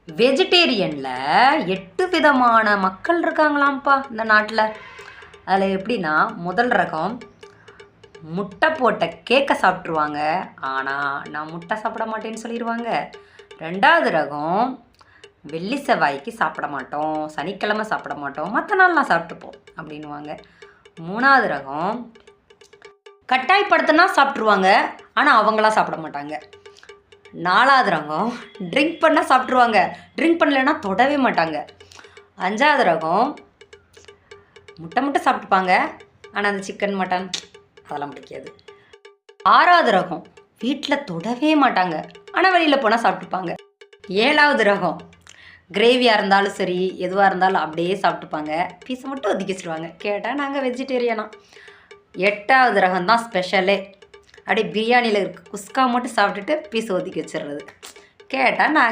வெஜிடேரியனில் 8 விதமான மக்கள் இருக்காங்களாம்ப்பா இந்த நாட்டில். அதில் எப்படின்னா, முதல் ரகம் முட்டை போட்ட கேக்கை சாப்பிட்ருவாங்க. ஆனால் நான் முட்டை சாப்பிட மாட்டேன்னு சொல்லிடுவாங்க. 2வது ரகம் வெள்ளி செவ்வாய்க்கு சாப்பிட மாட்டோம், சனிக்கிழமை சாப்பிட மாட்டோம், மற்ற நாள்லாம் சாப்பிட்டுப்போம் அப்படின்வாங்க. 3வது ரகம் கட்டாயப்படுத்தினா சாப்பிட்ருவாங்க, ஆனால் அவங்களாம் சாப்பிட மாட்டாங்க. 4வது ரகம் ட்ரிங்க் பண்ணால் சாப்பிட்ருவாங்க, ட்ரிங்க் பண்ணலைன்னா தொடவே மாட்டாங்க. 5வது ரகம் முட்டை சாப்பிட்டுப்பாங்க, ஆனால் அந்த சிக்கன் மட்டன் அதெல்லாம் பிடிக்காது. 6வது ரகம் வீட்டில் தொடவே மாட்டாங்க, ஆனால் வெளியில் போனால் சாப்பிட்டுப்பாங்க. 7வது ரகம் கிரேவியாக இருந்தாலும் சரி, எதுவாக இருந்தாலும் அப்படியே சாப்பிட்டுப்பாங்க, பீஸை மட்டும் ஒதுக்கி வச்சுருவாங்க. கேட்டால் நாங்கள் வெஜிடேரியனா. 8வது ரகம் தான் ஸ்பெஷலே. அப்படியே பிரியாணியில் இருக்க குஸ்கா மட்டும் சாப்பிட்டுட்டு பீஸை ஒதுக்கி வச்சிடுறது. கேட்டால் நாங்கள்